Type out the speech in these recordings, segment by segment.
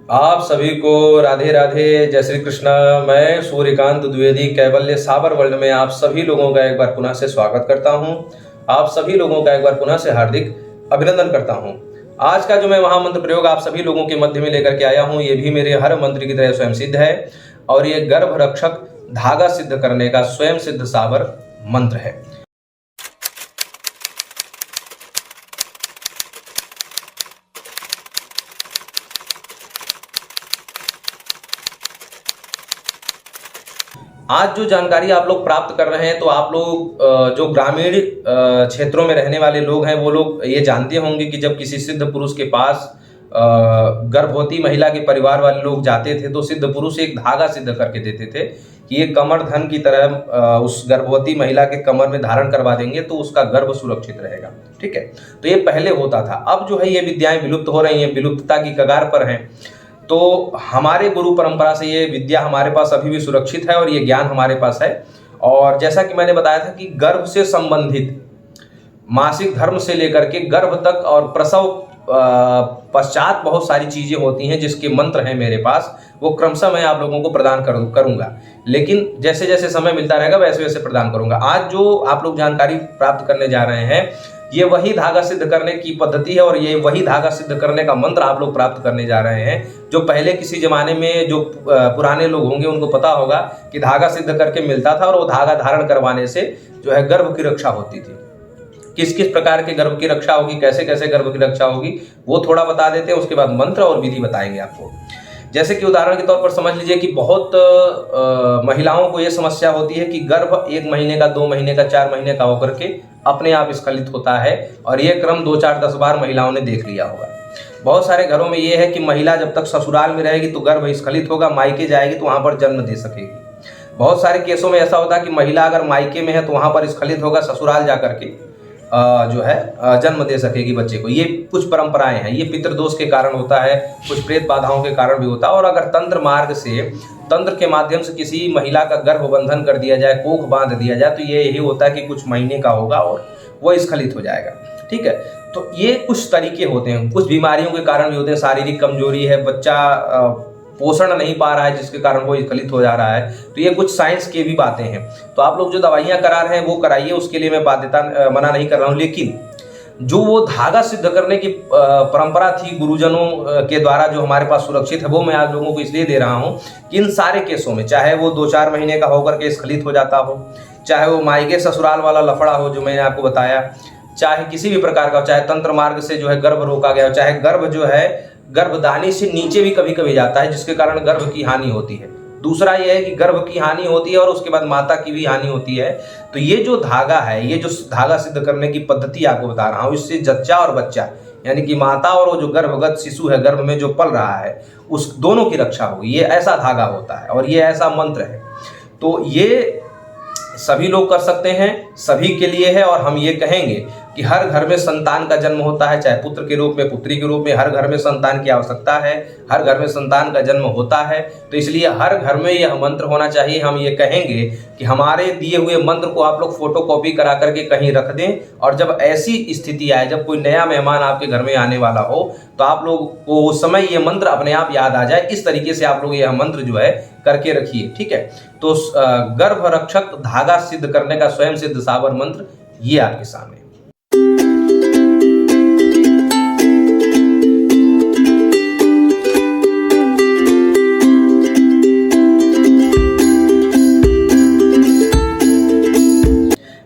आप सभी को राधे राधे, जय श्री कृष्ण। मैं सूर्यकांत द्विवेदी कैवल्य साबर वर्ल्ड में आप सभी लोगों का एक बार पुनः से स्वागत करता हूं। आप सभी लोगों का एक बार पुनः से हार्दिक अभिनंदन करता हूं। आज का जो मैं महामंत्र प्रयोग आप सभी लोगों के मध्य में लेकर के आया हूं, ये भी मेरे हर मंत्र की तरह स्वयं सिद्ध है और ये गर्भ रक्षक धागा सिद्ध करने का स्वयं सिद्ध साबर मंत्र है। आज जो जानकारी आप लोग प्राप्त कर रहे हैं, तो आप लोग जो ग्रामीण क्षेत्रों में रहने वाले लोग हैं, वो लोग ये जानते होंगे कि जब किसी सिद्ध पुरुष के पास गर्भवती महिला के परिवार वाले लोग जाते थे, तो सिद्ध पुरुष एक धागा सिद्ध करके देते थे कि ये कमर धन की तरह उस गर्भवती महिला के कमर में धारण करवा देंगे तो उसका गर्भ सुरक्षित रहेगा। ठीक है, तो ये पहले होता था। अब जो है ये विद्याएं विलुप्त हो रही हैं, विलुप्तता की कगार पर हैं। तो हमारे गुरु परंपरा से ये विद्या हमारे पास अभी भी सुरक्षित है और ये ज्ञान हमारे पास है। और जैसा कि मैंने बताया था कि गर्भ से संबंधित मासिक धर्म से लेकर के गर्भ तक और प्रसव पश्चात बहुत सारी चीजें होती हैं जिसके मंत्र हैं मेरे पास, वो क्रमशः मैं आप लोगों को प्रदान करूंगा। लेकिन जैसे जैसे समय मिलता रहेगा वैसे वैसे प्रदान करूंगा। आज जो आप लोग जानकारी प्राप्त करने जा रहे हैं, ये वही धागा सिद्ध करने की पद्धति है और ये वही धागा सिद्ध करने का मंत्र आप लोग प्राप्त करने जा रहे हैं। जो पहले किसी जमाने में जो पुराने लोग होंगे उनको पता होगा कि धागा सिद्ध करके मिलता था और वो धागा धारण करवाने से जो है गर्भ की रक्षा होती थी। किस किस प्रकार के गर्भ की रक्षा होगी, कैसे कैसे गर्भ की रक्षा होगी, वो थोड़ा बता देते हैं। उसके बाद मंत्र और विधि बताएंगे आपको। जैसे कि उदाहरण के तौर पर समझ लीजिए कि बहुत महिलाओं को ये समस्या होती है कि गर्भ 1 महीने का, 2 महीने का, 4 महीने का होकर के अपने आप स्खलित होता है और ये क्रम 2, 4, 10 बार महिलाओं ने देख लिया होगा। बहुत सारे घरों में ये है कि महिला जब तक ससुराल में रहेगी तो गर्भ स्खलित होगा, मायके जाएगी तो वहां पर जन्म दे सकेगी। बहुत सारे केसों में ऐसा होता है कि महिला अगर मायके में है तो वहां पर स्खलित होगा, ससुराल जा करके जो है जन्म दे सकेगी बच्चे को। ये कुछ परंपराएं हैं, ये पितृदोष के कारण होता है, कुछ प्रेत बाधाओं के कारण भी होता है। और अगर तंत्र मार्ग से, तंत्र के माध्यम से किसी महिला का गर्भ बंधन कर दिया जाए, कोख बांध दिया जाए, तो ये यही होता है कि कुछ महीने का होगा और वो स्खलित हो जाएगा। ठीक है, तो ये कुछ तरीके होते हैं। कुछ बीमारियों के कारण भी होते हैं, शारीरिक कमजोरी है, बच्चा पोषण नहीं पा रहा है जिसके कारण वो स्खलित हो जा रहा है, तो ये कुछ साइंस की भी बातें हैं। तो आप लोग जो दवाइयां करा रहे हैं वो कराइए, उसके लिए मैं बाध्यता मना नहीं कर रहा हूं। लेकिन जो वो धागा सिद्ध करने की परंपरा थी गुरुजनों के द्वारा जो हमारे पास सुरक्षित है, वो मैं आप लोगों को इसलिए दे रहा हूं कि इन सारे केसों में, चाहे वो 2-4 महीने का होकर के स्खलित हो जाता हो, चाहे वो मायके ससुराल वाला लफड़ा हो जो मैंने आपको बताया, चाहे किसी भी प्रकार का, चाहे तंत्र मार्ग से जो है गर्भ रोका गया, चाहे गर्भ जो है गर्भदानी से नीचे भी कभी कभी जाता है जिसके कारण गर्भ की हानि होती है। दूसरा यह है कि गर्भ की हानि होती है और उसके बाद माता की भी हानि होती है। तो ये जो धागा है, ये जो धागा सिद्ध करने की पद्धति आपको बता रहा हूं, इससे जच्चा और बच्चा यानी कि माता और वो जो गर्भगत शिशु है, गर्भ में जो पल रहा है, उस दोनों की रक्षा होगी। ये ऐसा धागा होता है और ये ऐसा मंत्र है। तो ये सभी लोग कर सकते हैं, सभी के लिए है। और हम ये कहेंगे कि हर घर में संतान का जन्म होता है, चाहे पुत्र के रूप में, पुत्री के रूप में, हर घर में संतान की आवश्यकता है, हर घर में संतान का जन्म होता है। तो इसलिए हर घर में यह मंत्र होना चाहिए। हम ये कहेंगे कि हमारे दिए हुए मंत्र को आप लोग फोटोकॉपी करा करके कहीं रख दें और जब ऐसी स्थिति आए, जब कोई नया मेहमान आपके घर में आने वाला हो, तो आप लोग को उस समय ये मंत्र अपने आप याद आ जाए। इस तरीके से आप लोग यह मंत्र जो है करके रखिए। ठीक है, तो गर्भ रक्षक धागा सिद्ध करने का स्वयं सिद्ध साबर मंत्र ये आपके सामने।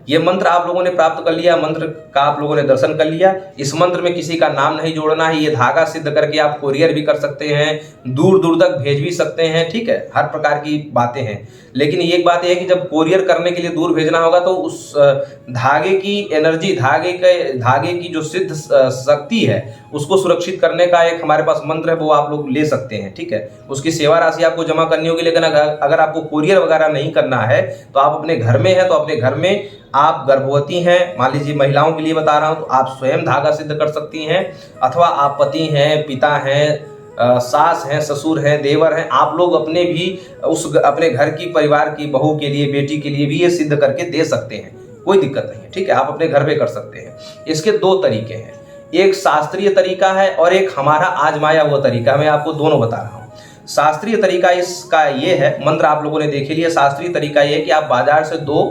ये मंत्र आप लोगों ने प्राप्त कर लिया, मंत्र का आप लोगों ने दर्शन कर लिया। इस मंत्र में किसी का नाम नहीं जोड़ना है। ये धागा सिद्ध करके आप कोरियर भी कर सकते हैं, दूर दूर तक भेज भी सकते हैं। ठीक है, हर प्रकार की बातें हैं। लेकिन एक बात यह है कि जब कोरियर करने के लिए दूर भेजना होगा तो उस धागे की एनर्जी, धागे की जो सिद्ध शक्ति है, उसको सुरक्षित करने का एक हमारे पास मंत्र है, वो आप लोग ले सकते हैं। ठीक है, उसकी सेवा राशि आपको जमा करनी होगी। लेकिन अगर आपको कोरियर वगैरह नहीं करना है तो आप अपने घर में हैं, तो अपने घर में आप गर्भवती हैं, मान लीजिए महिलाओं के लिए बता रहा हूं, तो आप स्वयं धागा सिद्ध कर सकती हैं। अथवा आप पति हैं, पिता हैं, सास हैं, ससुर हैं, देवर हैं, आप लोग अपने भी अपने घर की, परिवार की बहू के लिए, बेटी के लिए भी ये सिद्ध करके दे सकते हैं, कोई दिक्कत नहीं है। ठीक है, आप अपने घर पे कर सकते हैं। इसके 2 तरीके हैं। एक शास्त्रीय तरीका है और एक हमारा आजमाया हुआ तरीका। मैं आपको दोनों बता रहा हूँ। शास्त्रीय तरीका इसका ये है, मंत्र आप लोगों ने देख लिया। शास्त्रीय तरीका ये है कि आप बाजार से 2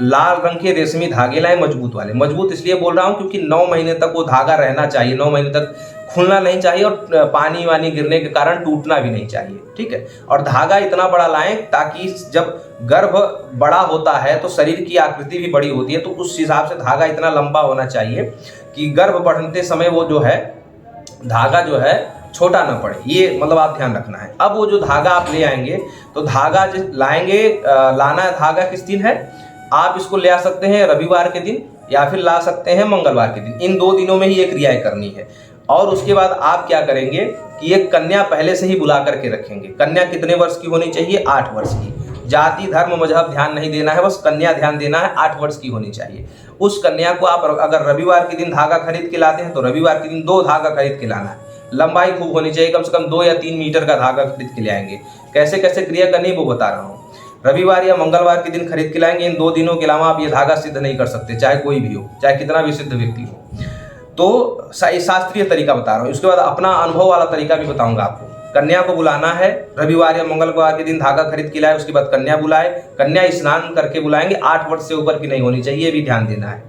लाल रंग के रेशमी धागे लाएं, मजबूत वाले। मजबूत इसलिए बोल रहा हूँ क्योंकि 9 महीने तक वो धागा रहना चाहिए, 9 महीने तक खुलना नहीं चाहिए और पानी वानी गिरने के कारण टूटना भी नहीं चाहिए, ठीक है। और धागा इतना बड़ा लाएं ताकि जब गर्भ बड़ा होता है तो शरीर की आकृति भी बड़ी होती है, तो उस हिसाब से धागा इतना लंबा होना चाहिए कि गर्भ बढ़ते समय वो जो है धागा जो है छोटा ना पड़े। ये मतलब आप ध्यान रखना है। अब वो जो धागा आप ले आएंगे, तो धागा लाएंगे, लाना धागा किस दिन है, आप इसको ले आ सकते हैं रविवार के दिन या फिर ला सकते हैं मंगलवार के दिन। इन 2 दिनों में ही ये क्रियाएं करनी है। और उसके बाद आप क्या करेंगे कि एक कन्या पहले से ही बुला करके रखेंगे। कन्या कितने वर्ष की होनी चाहिए? 8 वर्ष की। जाति धर्म मजहब ध्यान नहीं देना है, बस कन्या ध्यान देना है, 8 वर्ष की होनी चाहिए। उस कन्या को आप अगर रविवार के दिन धागा खरीद के लाते हैं तो रविवार के दिन 2 धागा खरीद के लाना है। लंबाई खूब होनी चाहिए, कम से कम 2 या 3 मीटर का धागा खरीद के ले आएंगे। कैसे कैसे क्रिया करनी वो बता रहा हूँ। रविवार या मंगलवार के दिन खरीद के लाएंगे। इन 2 दिनों के अलावा आप ये धागा सिद्ध नहीं कर सकते, चाहे कोई भी हो, चाहे कितना भी सिद्ध व्यक्ति हो। तो शास्त्रीय तरीका बता रहा हूँ। उसके बाद अपना अनुभव वाला तरीका भी बताऊंगा आपको। कन्या को बुलाना है, रविवार या मंगलवार के दिन धागा खरीद के लाए। उसके बाद कन्या बुलाए, कन्या स्नान करके बुलाएंगे। 8 वर्ष से ऊपर की नहीं होनी चाहिए, ये भी ध्यान देना है।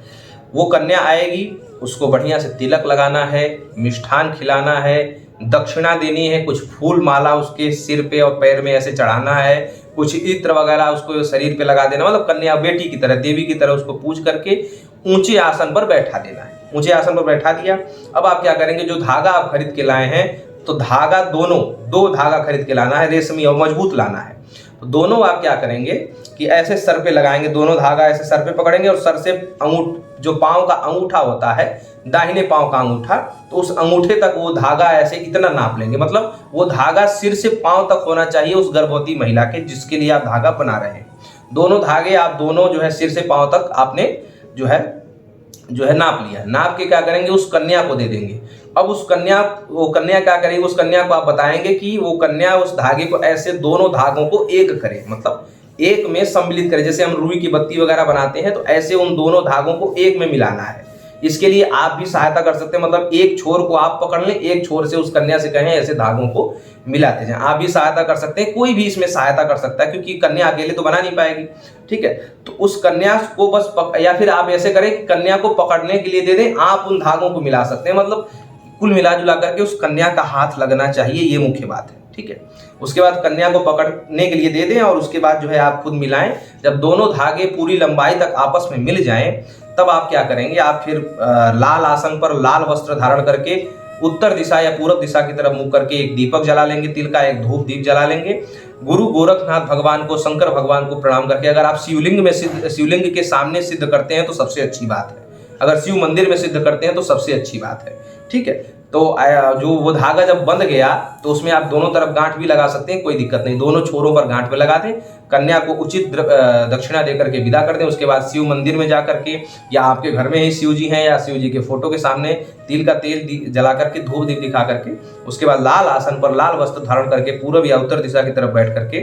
वो कन्या आएगी, उसको बढ़िया से तिलक लगाना है, मिष्ठान खिलाना है, दक्षिणा देनी है, कुछ फूल माला उसके सिर पे और पैर में ऐसे चढ़ाना है, कुछ इत्र वगैरह उसको शरीर पे लगा देना। मतलब कन्या बेटी की तरह, देवी की तरह उसको पूज करके ऊंचे आसन पर बैठा देना है। ऊंचे आसन पर बैठा दिया। अब आप क्या करेंगे, जो धागा आप खरीद के लाए हैं तो धागा दोनों 2 धागा खरीद के लाना है, रेशमी और मजबूत लाना है। तो दोनों आप क्या करेंगे कि ऐसे सर पे लगाएंगे, दोनों धागा ऐसे सर पे पकड़ेंगे और सर से जो पांव का अंगूठा होता है, दाहिने पांव का अंगूठा, तो उस अंगूठे तक वो धागा ऐसे इतना नाप लेंगे। मतलब वो धागा सिर से पांव तक होना चाहिए उस गर्भवती महिला के जिसके लिए आप धागा बना रहे हैं। दोनों धागे आप दोनों जो है सिर से पांव तक आपने जो है नाप लिया। नाप के क्या करेंगे, उस कन्या को दे देंगे। अब वो कन्या क्या करेगी, उस कन्या को आप बताएंगे कि वो कन्या उस धागे को ऐसे दोनों धागों को एक करे, मतलब एक में सम्मिलित करे। जैसे हम रुई की बत्ती वगैरह बनाते हैं तो ऐसे उन दोनों धागों को एक में मिलाना है। इसके लिए आप भी सहायता कर सकते हैं, मतलब एक छोर को आप पकड़ लें, एक छोर से उस कन्या से कहें ऐसे धागों को मिलाते जाएं। आप भी सहायता कर सकते हैं, कोई भी इसमें सहायता कर सकता है क्योंकि कन्या अकेले तो बना नहीं पाएगी, ठीक है। तो उस कन्या को बस या फिर आप ऐसे करें कि कन्या को पकड़ने के लिए दे दें, आप उन धागों को मिला सकते हैं। मतलब कुल मिला जुला करके उस कन्या का हाथ लगना चाहिए, ये मुख्य बात है, ठीक है। उसके बाद कन्या को पकड़ने के लिए दे दें और उसके बाद जो है आप खुद मिलाएं। जब दोनों धागे पूरी लंबाई तक आपस में मिल जाएं तब आप क्या करेंगे, आप फिर लाल आसन पर लाल वस्त्र धारण करके उत्तर दिशा या पूर्व दिशा की तरफ मुंह करके एक दीपक जला लेंगे, तिल का एक धूप दीप जला लेंगे। गुरु गोरखनाथ भगवान को, शंकर भगवान को प्रणाम करके, अगर आप शिवलिंग के सामने सिद्ध करते हैं तो सबसे अच्छी बात है, अगर शिव मंदिर में सिद्ध करते हैं तो सबसे अच्छी बात है, ठीक है। तो जो वो धागा जब बंध गया तो उसमें आप दोनों तरफ गांठ भी लगा सकते हैं, कोई दिक्कत नहीं। दोनों छोरों पर गांठ पे लगा दें, कन्या को उचित दक्षिणा देकर के विदा कर दें। उसके बाद शिव मंदिर में जा करके या आपके घर में ही शिव जी हैं या शिव जी के फोटो के सामने तिल का तेल जला करके, धूप दीप दिखा करके, उसके बाद लाल आसन पर लाल वस्त्र धारण करके पूर्व या उत्तर दिशा की तरफ बैठ करके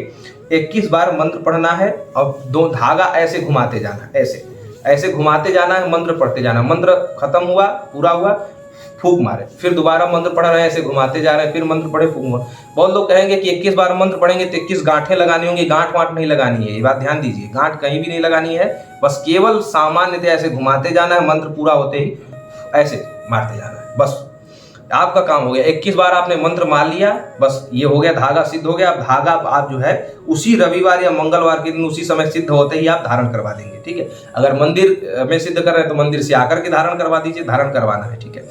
21 बार मंत्र पढ़ना है और 2 धागा ऐसे घुमाते जाना, ऐसे घुमाते जाना है, मंत्र पढ़ते जाना। मंत्र खत्म हुआ, पूरा हुआ, फूंक मारे, फिर दोबारा मंत्र पढ़ रहे हैं, ऐसे घुमाते जा रहे हैं, फिर मंत्र पढ़े, फूंक मारे। बहुत लोग कहेंगे कि 21 बार मंत्र पढ़ेंगे तो 21 गांठें लगानी होंगी। गांठ वांठ नहीं लगानी है, ये बात ध्यान दीजिए, गांठ कहीं भी नहीं लगानी है, बस केवल सामान्यतः ऐसे घुमाते जाना है। मंत्र पूरा होते ही ऐसे मारते जाना है, बस आपका काम हो गया। 21 बार आपने मंत्र मार लिया, बस ये हो गया, धागा सिद्ध हो गया। अब धागा आप जो है उसी रविवार या मंगलवार के दिन उसी समय सिद्ध होते ही आप धारण करवा देंगे, ठीक है। अगर मंदिर में सिद्ध कर रहे हैं तो मंदिर से आकर के धारण करवा दीजिए, धारण करवाना है, ठीक है।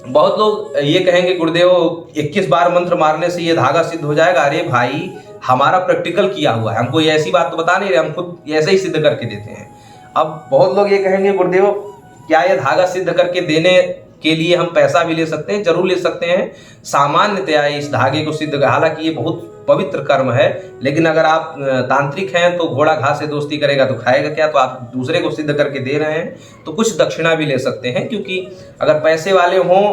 बहुत लोग ये कहेंगे गुरुदेव 21 बार मंत्र मारने से ये धागा सिद्ध हो जाएगा। अरे भाई, हमारा प्रैक्टिकल किया हुआ है, हमको ये ऐसी बात तो बता नहीं रहे, हम खुद ऐसे ही सिद्ध करके देते हैं। अब बहुत लोग ये कहेंगे गुरुदेव क्या ये धागा सिद्ध करके देने के लिए हम पैसा भी ले सकते हैं? जरूर ले सकते हैं। सामान्यतया इस धागे को सिद्ध, हालांकि ये बहुत पवित्र कर्म है, लेकिन अगर आप तांत्रिक हैं तो घोड़ा घास से दोस्ती करेगा तो खाएगा क्या, तो आप दूसरे को सिद्ध करके दे रहे हैं तो कुछ दक्षिणा भी ले सकते हैं। क्योंकि अगर पैसे वाले हों,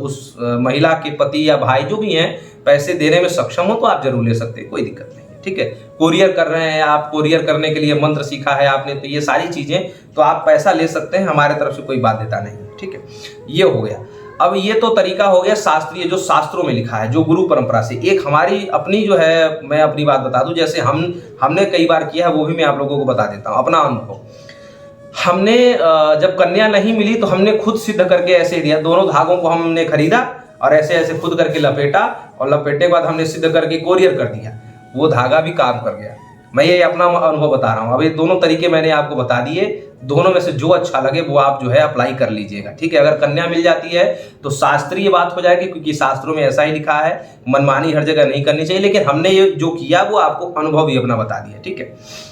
उस महिला के पति या भाई जो भी हैं पैसे देने में सक्षम हो तो आप जरूर ले सकते हैं, कोई दिक्कत नहीं है, ठीक है। ठीक है। कोरियर कर रहे हैं आप, कोरियर करने के लिए मंत्र सीखा है आपने, तो ये सारी चीजें तो आप पैसा ले सकते हैं, हमारे तरफ से कोई बाध्यता नहीं है, ठीक है। ये हो गया। अब ये तो तरीका हो गया शास्त्रीय, जो शास्त्रों में लिखा है, जो गुरु परंपरा से। एक हमारी अपनी जो है, मैं अपनी बात बता दूं, जैसे हमने कई बार किया है, वो भी मैं आप लोगों को बता देता हूं अपना अनुभव। हमने जब कन्या नहीं मिली तो हमने खुद सिद्ध करके ऐसे दिया, दोनों धागों को हमने खरीदा और ऐसे ऐसे खुद करके लपेटा, और लपेटने के बाद हमने सिद्ध करके कोरियर कर दिया, वो धागा भी काम कर गया। मैं ये अपना अनुभव बता रहा हूँ। अब ये दोनों तरीके मैंने आपको बता दिए, दोनों में से जो अच्छा लगे वो आप जो है अप्लाई कर लीजिएगा, ठीक है। अगर कन्या मिल जाती है तो शास्त्रीय बात हो जाएगी, क्योंकि शास्त्रों में ऐसा ही लिखा है, मनमानी हर जगह नहीं करनी चाहिए, लेकिन हमने ये जो किया वो आपको अनुभव ही अपना बता दिया, ठीक है।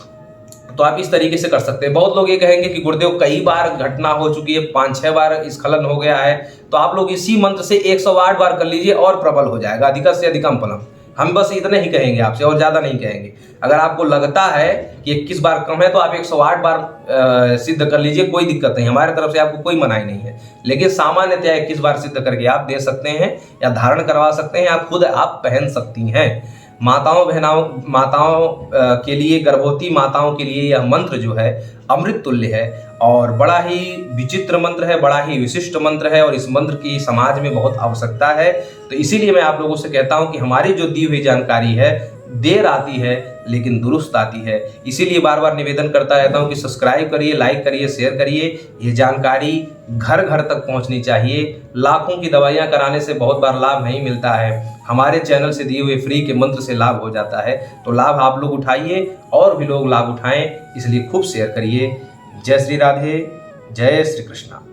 तो आप इस तरीके से कर सकते हैं। बहुत लोग ये कहेंगे कि गुरुदेव कई बार घटना हो चुकी है, 5-6 बार स्खलन हो गया है, तो आप लोग इसी मंत्र से 108 बार कर लीजिए और प्रबल हो जाएगा, अधिक से अधिकम फलम। हम बस इतने ही कहेंगे आपसे, और ज्यादा नहीं कहेंगे। अगर आपको लगता है कि 21 बार कम है तो आप 108 बार सिद्ध कर लीजिए, कोई दिक्कत नहीं, हमारे तरफ से आपको कोई मनाही नहीं है। लेकिन सामान्यतः 21 बार सिद्ध करके आप दे सकते हैं, या धारण करवा सकते हैं, या खुद आप पहन सकती हैं। माताओं के लिए, गर्भवती माताओं के लिए यह मंत्र जो है अमृत तुल्य है, और बड़ा ही विचित्र मंत्र है, बड़ा ही विशिष्ट मंत्र है, और इस मंत्र की समाज में बहुत आवश्यकता है। तो इसीलिए मैं आप लोगों से कहता हूं कि हमारी जो दी हुई जानकारी है देर आती है लेकिन दुरुस्त आती है। इसीलिए बार बार निवेदन करता रहता हूं कि सब्सक्राइब करिए, लाइक करिए, शेयर करिए। ये जानकारी घर घर तक पहुंचनी चाहिए। लाखों की दवाइयां कराने से बहुत बार लाभ नहीं मिलता है, हमारे चैनल से दिए हुए फ्री के मंत्र से लाभ हो जाता है। तो लाभ आप लोग उठाइए और भी लोग लाभ उठाएं, इसलिए खूब शेयर करिए। जय श्री राधे, जय श्री कृष्णा।